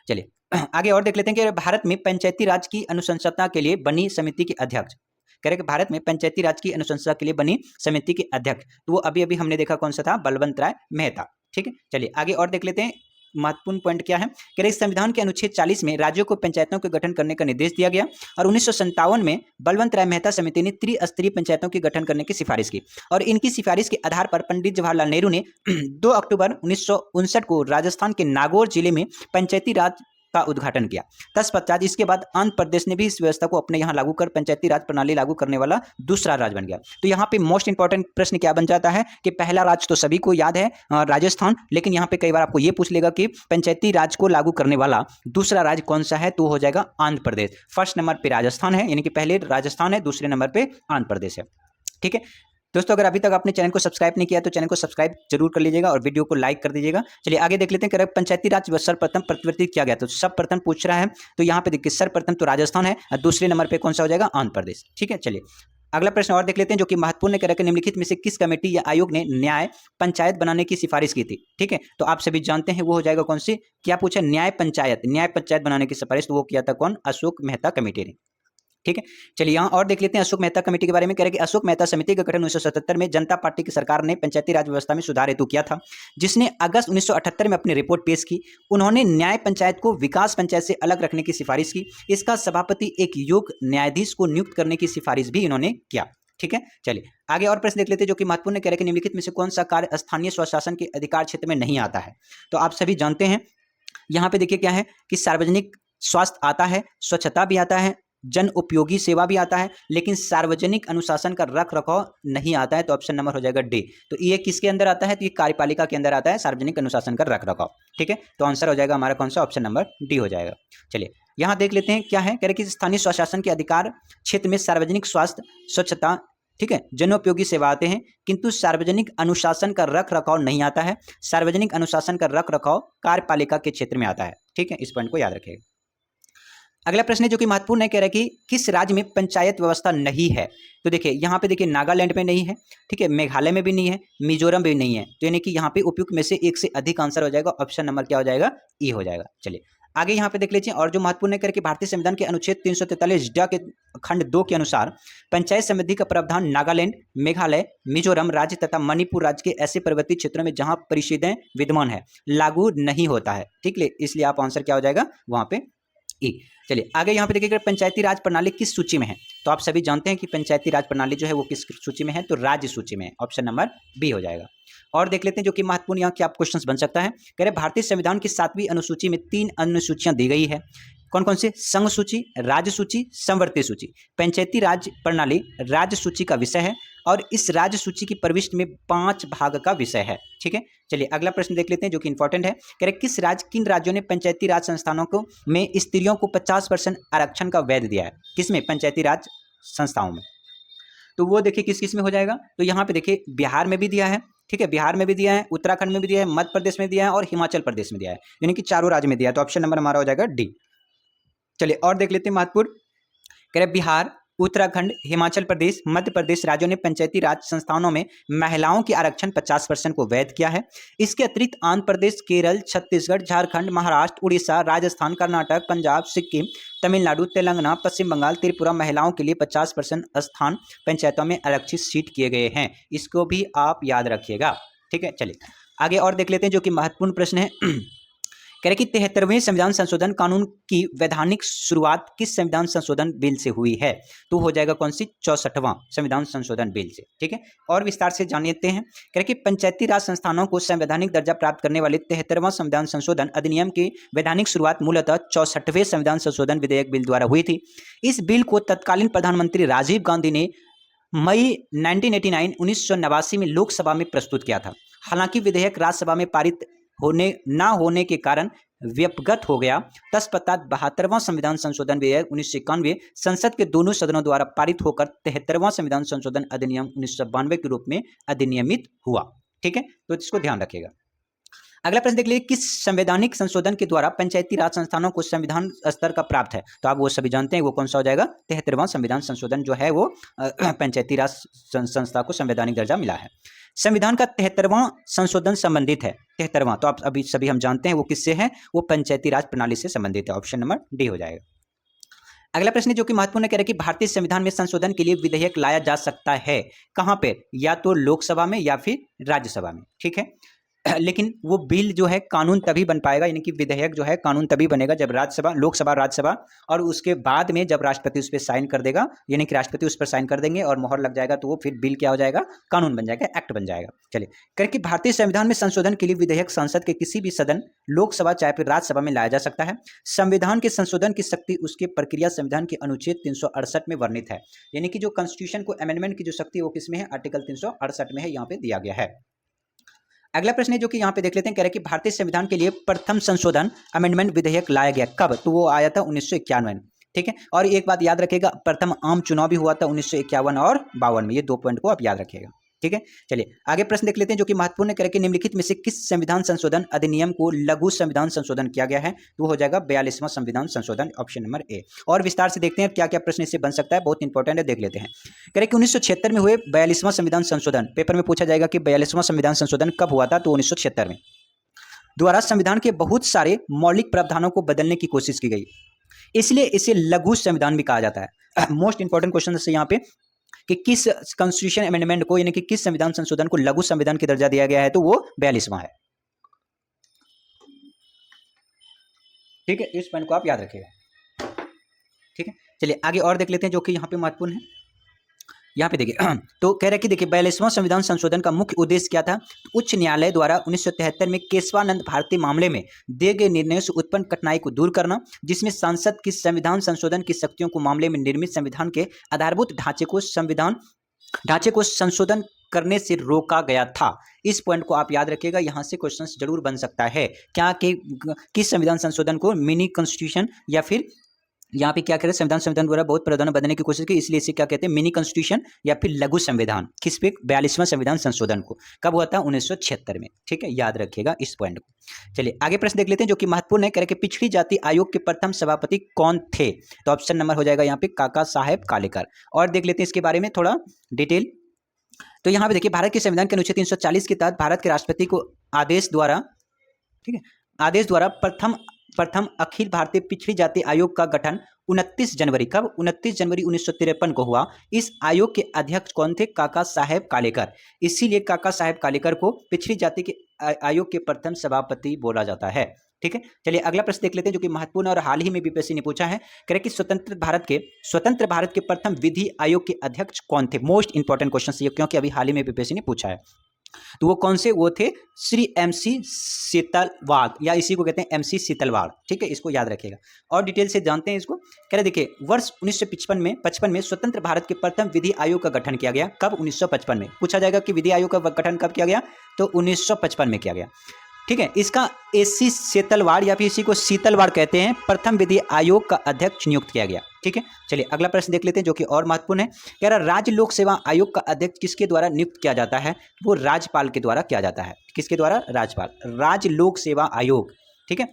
चलिए आगे और देख लेते हैं कि भारत में पंचायती राज की अनुशंसा के लिए बनी समिति के अध्यक्ष, कह रहे कि भारत में पंचायती राज की अनुशंसा के लिए बनी समिति के अध्यक्ष, तो वो अभी अभी हमने देखा कौन सा था, बलवंत राय मेहता। ठीक है, चलिए आगे और देख लेते हैं महत्वपूर्ण पॉइंट क्या है, कह रहे संविधान के अनुच्छेद 40 में राज्यों को पंचायतों के गठन करने का निर्देश दिया गया और 1957 में बलवंत राय मेहता समिति ने त्रिस्तरीय पंचायतों के गठन करने की सिफारिश की और इनकी सिफारिश के आधार पर पंडित जवाहरलाल नेहरू ने 2 अक्टूबर 1959 को राजस्थान के नागौर जिले में पंचायती राज का उद्घाटन किया। तत्पश्चात इसके बाद आंध्र प्रदेश ने भी इस व्यवस्था को अपने यहाँ लागू कर पंचायती राज प्रणाली लागू करने वाला दूसरा राज्य बन गया। तो यहाँ पे मोस्ट इंपॉर्टेंट प्रश्न क्या बन जाता है कि पहला राज्य तो सभी को याद है राजस्थान, लेकिन यहाँ पे कई बार आपको ये पूछ लेगा कि पंचायती राज को लागू करने वाला दूसरा राज्य कौन सा है, तो हो जाएगा आंध्र प्रदेश। फर्स्ट नंबर पे राजस्थान है, यानी कि पहले राजस्थान है, दूसरे नंबर पे आंध्र प्रदेश है। ठीक है दोस्तों, अगर अभी तक आपने चैनल को सब्सक्राइब नहीं किया तो चैनल को सब्सक्राइब जरूर कर लीजिएगा और वीडियो को लाइक कर दीजिएगा। चलिए आगे देख लेते हैं, पंचायती राज सर्वप्रथम प्रतिवर्तित किया गया, तो सर्वप्रथम पूछ रहा है, तो यहाँ पे देखिए सर्वप्रथम तो राजस्थान है और दूसरे नंबर पे कौन सा हो जाएगा, आंध्र प्रदेश। ठीक है, चलिए अगला प्रश्न और देख लेते हैं जो कि महत्वपूर्ण कह रहा है, निम्नलिखित में से किस कमेटी या आयोग ने न्याय पंचायत बनाने की सिफारिश की थी। ठीक है, तो आप सभी जानते हैं वो हो जाएगा कौन सी, क्या पूछा, न्याय पंचायत बनाने की सिफारिश, तो वो किया था कौन, अशोक मेहता कमेटी ने। ठीक है, चलिए यहाँ और देख लेते हैं अशोक मेहता कमेटी के बारे में, कह रहे कि अशोक मेहता समिति का गठन 1977 में जनता पार्टी की सरकार ने पंचायती राज व्यवस्था में सुधार हेतु किया था, जिसने अगस्त 1978 में अपनी रिपोर्ट पेश की। उन्होंने न्याय पंचायत को विकास पंचायत से अलग रखने की सिफारिश की। इसका सभापति एक योग्य न्यायाधीश को नियुक्त करने की सिफारिश भी इन्होंने किया। ठीक है, चलिए आगे और प्रश्न देख लेते हैं जो कि महत्वपूर्ण, कह रहे कि निम्नलिखित में से कौन सा कार्य स्थानीय स्वशासन के अधिकार क्षेत्र में नहीं आता है। तो आप सभी जानते हैं यहाँ पे देखिए क्या है कि सार्वजनिक स्वास्थ्य आता है, स्वच्छता भी आता है, जन उपयोगी सेवा भी आता है, लेकिन सार्वजनिक अनुशासन का रख रखाव नहीं आता है, तो ऑप्शन नंबर हो जाएगा डी। तो ये किसके अंदर आता है, तो ये कार्यपालिका के अंदर आता है, सार्वजनिक अनुशासन का रख रखाव। ठीक है, तो आंसर हो जाएगा हमारा कौन सा, ऑप्शन नंबर डी हो जाएगा। चलिए यहाँ देख लेते हैं क्या है, कह रहे कि स्थानीय स्वशासन के अधिकार क्षेत्र में सार्वजनिक स्वास्थ्य, स्वच्छता, ठीक है, जनोपयोगी सेवा आते हैं, किंतु सार्वजनिक अनुशासन का रख रखाव नहीं आता है। सार्वजनिक अनुशासन का रख रखाव कार्यपालिका के क्षेत्र में आता है। ठीक है, इस पॉइंट को याद रखिएगा। अगला प्रश्न है जो कि महत्वपूर्ण है, कह रहा है कि किस राज्य में पंचायत व्यवस्था नहीं है। तो देखिए यहाँ पे देखिए नागालैंड में नहीं है, ठीक है, मेघालय में भी नहीं है, मिजोरम भी नहीं है, तो यानी कि यहाँ पे उपयुक्त में से एक से अधिक आंसर हो जाएगा, ऑप्शन नंबर क्या हो जाएगा, ई हो जाएगा। चलिए आगे यहाँ पे देख लीजिए और जो महत्वपूर्ण है, करके भारतीय संविधान के अनुच्छेद 343 ड के खंड 2 के अनुसार पंचायत समिति का प्रावधान नागालैंड, मेघालय, मिजोरम राज्य तथा मणिपुर राज्य के ऐसे पर्वतीय क्षेत्रों में जहां परिषदें विद्यमान है लागू नहीं होता है। ठीक है, इसलिए आप आंसर क्या हो जाएगा वहां पे ई। चलिए आगे यहाँ पे देखिएगा पंचायती राज प्रणाली किस सूची में है, तो आप सभी जानते हैं कि पंचायती राज प्रणाली जो है वो किस सूची में है, तो राज्य सूची में है, ऑप्शन नंबर बी हो जाएगा। और देख लेते हैं जो कि महत्वपूर्ण यहाँ क्या क्वेश्चन बन सकता है, कह रहे भारतीय संविधान की 7वीं अनुसूची में 3 अनुसूचियां दी गई है। कौन कौन से? संघ सूची, राज्य सूची, संवर्ती सूची। पंचायती राज प्रणाली राज्य सूची का विषय है और इस राज्य सूची की प्रविष्टि में 5 भाग का विषय है। ठीक है, चलिए अगला प्रश्न देख लेते हैं जो कि इंपॉर्टेंट है। कह रहे किन राज्यों ने पंचायती राज संस्थानों को में स्त्रियों को 50% आरक्षण का वैध दिया है? किसमें? पंचायती राज संस्थाओं में। तो वो देखिए किस किस में हो जाएगा। तो यहाँ पे देखिए बिहार में भी दिया है, ठीक है, बिहार में भी दिया है, उत्तराखंड में भी दिया है, मध्य प्रदेश में दिया है और हिमाचल प्रदेश में दिया है, यानी कि चारों राज्य में दिया है। तो ऑप्शन नंबर हमारा हो जाएगा डी। चलिए और देख लेते हैं महत्वपूर्ण। कह रहे बिहार, उत्तराखंड, हिमाचल प्रदेश, मध्य प्रदेश राज्यों ने पंचायती राज संस्थानों में महिलाओं के आरक्षण 50% को वैध किया है। इसके अतिरिक्त आंध्र प्रदेश, केरल, छत्तीसगढ़, झारखंड, महाराष्ट्र, उड़ीसा, राजस्थान, कर्नाटक, पंजाब, सिक्किम, तमिलनाडु, तेलंगाना, पश्चिम बंगाल, त्रिपुरा महिलाओं के लिए 50% स्थान पंचायतों में आरक्षित सीट किए गए हैं। इसको भी आप याद रखिएगा। ठीक है, चलिए आगे और देख लेते हैं जो कि महत्वपूर्ण प्रश्न है। कह रहे कि 73वें संविधान संशोधन कानून की वैधानिक शुरुआत किस संविधान संशोधन बिल से हुई है? तो हो जाएगा कौन सी? 64वां संविधान संशोधन बिल से। ठीक है, और विस्तार से जान लेते हैं। कह रहे कि पंचायती राज संस्थानों को संवैधानिक दर्जा प्राप्त करने वाले 73वां संविधान संशोधन अधिनियम की वैधानिक शुरुआत मूलतः 64वें संविधान संशोधन विधेयक बिल द्वारा हुई थी। इस बिल को तत्कालीन प्रधानमंत्री राजीव गांधी ने मई 1989 में लोकसभा में प्रस्तुत किया था। हालांकि विधेयक राज्यसभा में पारित ना होने के कारण व्यपगत हो गया। तत्पश्चात 72वां संविधान संशोधन विधेयक 1991 संसद के दोनों सदनों द्वारा पारित होकर 73वां संविधान संशोधन अधिनियम 1992 के रूप में अधिनियमित हुआ। ठीक है, तो इसको ध्यान रखिएगा। अगला प्रश्न देख लीजिए, किस संवैधानिक संशोधन के द्वारा पंचायती राज संस्थानों को संविधान स्तर का प्राप्त है? तो आप वो सभी जानते हैं, वो कौन सा हो जाएगा? 73वां संविधान संशोधन जो है वो पंचायती राज संस्था को संवैधानिक दर्जा मिला है। संविधान का 73वां संशोधन संबंधित है। 73वां तो आप अभी सभी हम जानते हैं वो किससे है? वो पंचायती राज प्रणाली से संबंधित है। ऑप्शन नंबर डी हो जाएगा। अगला प्रश्न जो कि महत्वपूर्ण कह रहा है कि भारतीय संविधान में संशोधन के लिए विधेयक लाया जा सकता है कहां पे? या तो लोकसभा में या फिर राज्यसभा में। ठीक है, लेकिन वो बिल जो है कानून तभी बन पाएगा, यानी कि विधेयक जो है कानून तभी बनेगा जब राज्यसभा, लोकसभा, राज्यसभा और उसके बाद में जब राष्ट्रपति उस पर साइन कर देगा, यानी कि राष्ट्रपति उस पर साइन कर देंगे और मोहर लग जाएगा, तो वो फिर बिल क्या हो जाएगा? कानून बन जाएगा, एक्ट बन जाएगा। चलिए, करके भारतीय संविधान में संशोधन के लिए विधेयक संसद के किसी भी सदन, लोकसभा चाहे फिर राज्यसभा में लाया जा सकता है। संविधान के संशोधन की शक्ति उसकी प्रक्रिया संविधान के अनुच्छेद 368 में वर्णित है, यानी कि जो कॉन्स्टिट्यूशन को अमेंडमेंट की जो शक्ति है वो किसमें है? आर्टिकल 368 में है, यहाँ पे दिया गया है। अगला प्रश्न है जो कि यहाँ पे देख लेते हैं। कह रहे हैं कि भारतीय संविधान के लिए प्रथम संशोधन अमेंडमेंट विधेयक लाया गया कब? तो वो आया था 1951 में। ठीक है, और एक बात याद रखिएगा, प्रथम आम चुनाव भी हुआ था 1951 और 52 में। ये 2 पॉइंट को आप याद रखिएगा। ठीक है, चलिए आगे प्रश्न देख लेते हैं जो कि महत्वपूर्ण है। कि निम्नलिखित में से किस संविधान संशोधन अधिनियम को लघु संविधान संशोधन किया गया है? तो हो जाएगा 42वां संविधान संशोधन, ऑप्शन नंबर ए। और विस्तार से देखते हैं क्या क्या प्रश्न इससे बन सकता है, बहुत इंपॉर्टेंट है, देख लेते हैं। कह रहे कि 1976 में हुए 42वां संविधान संशोधन, पेपर में पूछा जाएगा कि 42वां संविधान संशोधन कब हुआ था? तो 1976 में द्वारा संविधान के बहुत सारे मौलिक प्रावधानों को बदलने की कोशिश की गई, इसलिए इसे लघु संविधान भी कहा जाता है। मोस्ट इंपॉर्टेंट क्वेश्चन है यहाँ पे कि किस कॉन्स्टिट्यूशन अमेंडमेंट को, यानी कि किस संविधान संशोधन को लघु संविधान की दर्जा दिया गया है? तो वो 42वां है। ठीक है, इस पॉइंट को आप याद रखिएगा। ठीक है, चलिए आगे और देख लेते हैं जो कि यहाँ पे महत्वपूर्ण है। यहाँ पे देखिए तो कह रहे कि देखिए 42वां संविधान संशोधन का मुख्य उद्देश्य क्या था? उच्च न्यायालय द्वारा 1973 में केशवानंद भारती मामले में दिए गए निर्णयों से उत्पन्न कठिनाई को दूर करना, जिसमें संसद की संविधान संशोधन की शक्तियों को मामले में निर्मित संविधान के आधारभूत ढांचे को संशोधन करने से रोका गया था। इस पॉइंट को आप याद रखिएगा, यहाँ से क्वेश्चन जरूर बन सकता है। क्या कि किस संविधान संशोधन को मिनी कॉन्स्टिट्यूशन, या फिर यहाँ पे क्या करें, संविधान द्वारा बहुत प्रावधान बदलने की कोशिश की, इसलिए इसे क्या कहते हैं? मिनी कॉन्स्टिट्यूशन या फिर लघु संविधान। किस पे? 42वां संविधान संशोधन को कब हुआ था? 1976 में। ठीक है, याद रखिएगा इस पॉइंट को। चलिए आगे प्रश्न देख लेते हैं जो कि महत्वपूर्ण है। कह रहे कि पिछड़ी जाति आयोग के प्रथम सभापति कौन थे? तो ऑप्शन नंबर हो जाएगा यहाँ पे काका साहेब कालेकर। और देख लेते हैं इसके बारे में थोड़ा डिटेल। तो यहाँ पे देखिए, भारत के संविधान के अनुच्छेद 340 के तहत भारत के राष्ट्रपति को आदेश द्वारा, ठीक है, आदेश द्वारा प्रथम अखिल भारतीय पिछड़ी जाति आयोग का गठन 29 जनवरी, कब? 29 जनवरी 1953 को हुआ। इस आयोग के अध्यक्ष कौन थे? काका साहेब कालेकर। इसीलिए काका साहेब कालेकर को पिछड़ी जाति के आयोग के प्रथम सभापति बोला जाता है। ठीक है, चलिए अगला प्रश्न देख लेते हैं जो कि महत्वपूर्ण और हाल ही में बीपीएससी ने पूछा है। कह रहे कि स्वतंत्र भारत के प्रथम विधि आयोग के अध्यक्ष कौन थे? मोस्ट इंपॉर्टेंट क्वेश्चन है क्योंकि अभी हाल ही में बीपीएससी ने पूछा है। तो वो कौन से, वो थे श्री MC सीतलवाड़, या इसी को कहते हैं MC सीतलवाड़, ठीक है, इसको याद रखिएगा। और डिटेल से जानते हैं इसको। कह रहे देखिए, वर्ष 1955 में स्वतंत्र भारत के प्रथम विधि आयोग का गठन किया गया। कब? 1955 में। पूछा जाएगा कि विधि आयोग का गठन कब किया गया, तो 1955 में किया गया, ठीक है। इसका AC सीतलवाड़ या फिर इसी को सीतलवाड़ कहते हैं, प्रथम विधि आयोग का अध्यक्ष नियुक्त किया गया, ठीक है। चलिए अगला प्रश्न देख लेते हैं जो कि और महत्वपूर्ण है। कह रहा राज्य लोक सेवा आयोग का अध्यक्ष किसके द्वारा नियुक्त किया जाता है? वो राज्यपाल के द्वारा किया जाता है। किसके द्वारा? राज्यपाल। राज्य लोक सेवा आयोग, ठीक है,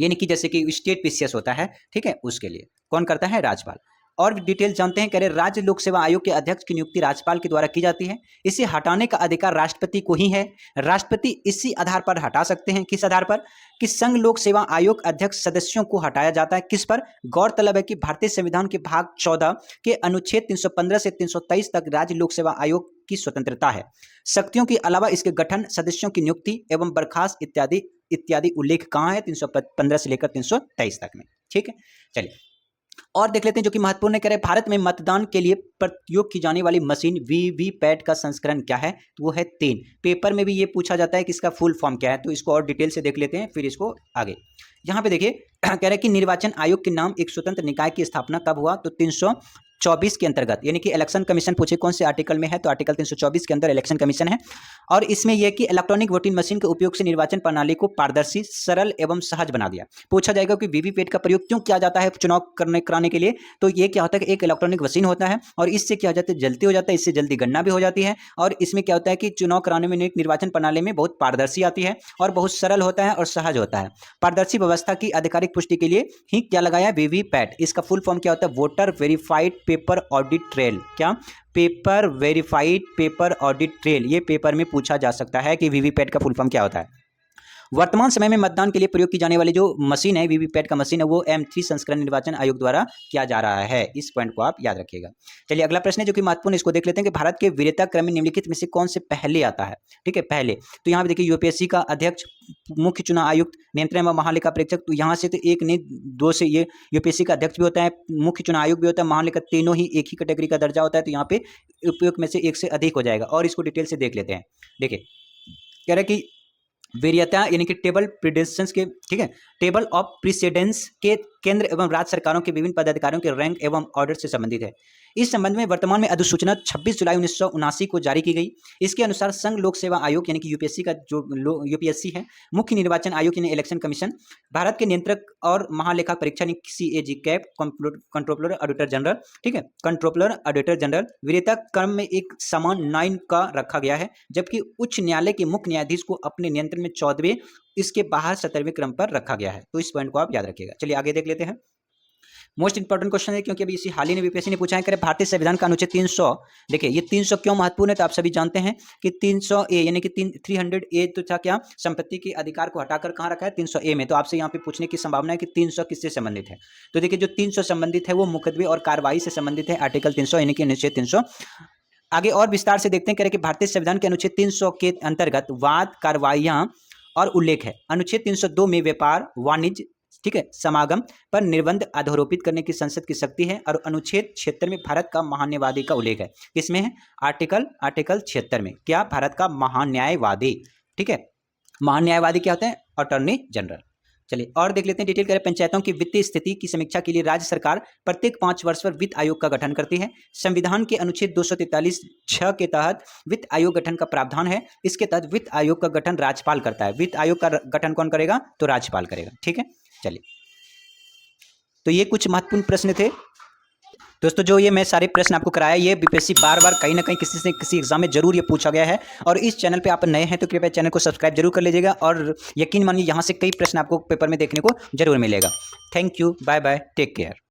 यानी कि जैसे कि स्टेट PCS होता है, ठीक है, उसके लिए कौन करता है? राज्यपाल। और डिटेल जानते हैं। कह रहे राज्य लोक सेवा आयोग के अध्यक्ष की नियुक्ति राज्यपाल के द्वारा की जाती है। इसे हटाने का अधिकार राष्ट्रपति को ही है। राष्ट्रपति इसी आधार पर हटा सकते हैं। किस आधार पर? कि संघ लोक सेवा आयोग अध्यक्ष सदस्यों को हटाया जाता है। किस पर? गौरतलब है कि भारतीय संविधान के भाग 14 के अनुच्छेद 315 से 323 तक राज्य लोक सेवा आयोग की स्वतंत्रता है। शक्तियों के अलावा इसके गठन, सदस्यों की नियुक्ति एवं बर्खास्त इत्यादि इत्यादि उल्लेख कहाँ है? 315 से लेकर 323 तक में, ठीक है। चलिए और देख लेते हैं जो कि महत्वपूर्ण है। कह रहे भारत में मतदान के लिए प्रयोग की जाने वाली मशीन VVPAT का संस्करण क्या है? तो वो है 3। पेपर में भी ये पूछा जाता है कि इसका फुल फॉर्म क्या है, तो इसको और डिटेल से देख लेते हैं, फिर इसको आगे। यहाँ पे देखिए कह रहे हैं कि निर्वाचन आयोग के नाम एक स्वतंत्र निकाय की स्थापना कब हुआ? तो 324 के अंतर्गत, यानी कि इलेक्शन कमीशन पूछे कौन से आर्टिकल में है, तो आर्टिकल 324 के अंदर इलेक्शन कमीशन है। और इसमें यह कि इलेक्ट्रॉनिक वोटिंग मशीन के उपयोग से निर्वाचन प्रणाली को पारदर्शी, सरल एवं सहज बना दिया। पूछा जाएगा कि VVPAT का प्रयोग क्यों किया जाता है चुनाव कराने के लिए? तो ये क्या होता है कि एक इलेक्ट्रॉनिक मशीन होता है और इससे क्या हो जाता है, जल्दी हो जाता है, इससे जल्दी गणना भी हो जाती है। और इसमें क्या होता है कि चुनाव कराने में निर्वाचन प्रणाली में बहुत पारदर्शी आती है और बहुत सरल होता है और सहज होता है। पारदर्शी व्यवस्था की आधिकारिक पुष्टि के लिए ही क्या लगाया? VVPAT। इसका फुल फॉर्म क्या होता है? Voter verified paper audit trail. क्या? Paper verified paper audit trail. ये पेपर में पूछा जा सकता है कि VVPAT का फुल फॉर्म क्या होता है। वर्तमान समय में मतदान के लिए प्रयोग की जाने वाली जो मशीन है, VVPAT का मशीन है, वो M3 संस्करण निर्वाचन आयोग द्वारा किया जा रहा है। इस पॉइंट को आप याद रखिएगा। चलिए अगला प्रश्न है जो कि महत्वपूर्ण, इसको देख लेते हैं कि भारत के वरीयता क्रम में निम्नलिखित में से कौन से पहले आता है? ठीक है, पहले। तो यहाँ पे देखिए UPSC का अध्यक्ष, मुख्य चुनाव आयुक्त, नियंत्रण एवं महालेखा परीक्षक। तो यहाँ से तो एक नहीं दो से ये UPSC का अध्यक्ष भी होता है, मुख्य चुनाव आयुक्त भी होता है, महालेखा, तीनों ही एक ही कैटेगरी का दर्जा होता है। तो यहाँ पे उपयोग में से एक से अधिक हो जाएगा। और इसको डिटेल से देख लेते हैं। देखिए कह रहे हैं कि वरीयता यानी कि टेबल प्रेसिडेंस के, ठीक है, टेबल ऑफ प्रेसिडेंस के केंद्र एवं राज्य सरकारों के विभिन्न पदाधिकारियों के रैंक एवं ऑर्डर से संबंधित है। इस संबंध में वर्तमान में अधिसूचना 26 जुलाई 1979 को जारी की गई। इसके अनुसार संघ लोक सेवा आयोग यानी कि UPSC का जो UPSC है, मुख्य निर्वाचन आयोग यानी इलेक्शन कमीशन, भारत के नियंत्रक और महालेखा परीक्षा यानी CAG cap, controller auditor general, ठीक है, कंट्रोलर ऑडिटर जनरल, वरीयता क्रम में एक समान 9 का रखा गया है। जबकि उच्च न्यायालय के मुख्य न्यायाधीश को अपने नियंत्रण में 14वें, इसके बाहर 17वें क्रम पर रखा गया है। तो इस पॉइंट को आप याद रखिएगा। चलिए आगे देख लेते हैं। मोस्ट इंपॉर्टेंट क्वेश्चन है क्योंकि अभी इसी हाल ही में UPSC ने पूछा है। करें भारतीय संविधान का अनुच्छेद 300, देखिए ये 300 क्यों महत्वपूर्ण है? तो आप सभी जानते हैं कि 300A यानी कि 300A तो था क्या? संपत्ति के अधिकार को हटाकर कहाँ रखा है? 300A में। तो आपसे यहाँ पे पूछने की संभावना है कि 300 किससे संबंधित है? तो देखिए जो 300 संबंधित है वो मुकदमे और कार्रवाई से संबंधित है, आर्टिकल 300 यानी कि अनुच्छेद 300। आगे और विस्तार से देखते हैं। करें कि भारतीय संविधान के अनुच्छेद 300 के अंतर्गत वाद, कार्रवाइयाँ और उल्लेख है। अनुच्छेद 302 में व्यापार, वाणिज्य, ठीक है, समागम पर निर्बंध आरोपित करने की संसद की शक्ति है। और अनुच्छेद 76 में भारत का महान्यायवादी का उल्लेख है। किसमें है? आर्टिकल 76 में। क्या? भारत का महान्यायवादी, ठीक है। महान्यायवादी क्या होते हैं? Attorney general. चलिए और देख लेते हैं डिटेल करें। पंचायतों की वित्तीय स्थिति की समीक्षा के लिए राज्य सरकार प्रत्येक 5 वर्ष पर वित्त आयोग का गठन करती है। संविधान के अनुच्छेद 243(6) के तहत वित्त आयोग गठन का प्रावधान है। इसके तहत वित्त आयोग का गठन राज्यपाल करता है। वित्त आयोग का गठन कौन करेगा? तो राज्यपाल करेगा, ठीक है। चलिए तो ये कुछ महत्वपूर्ण प्रश्न थे दोस्तों, जो ये मैं सारे प्रश्न आपको कराया। ये BPSC बार बार कहीं ना कहीं किसी से किसी एग्जाम में जरूर ये पूछा गया है। और इस चैनल पे आप नए हैं तो कृपया चैनल को सब्सक्राइब जरूर कर लीजिएगा। और यकीन मानिए यहाँ से कई प्रश्न आपको पेपर में देखने को जरूर मिलेगा। Thank you, bye bye, take care.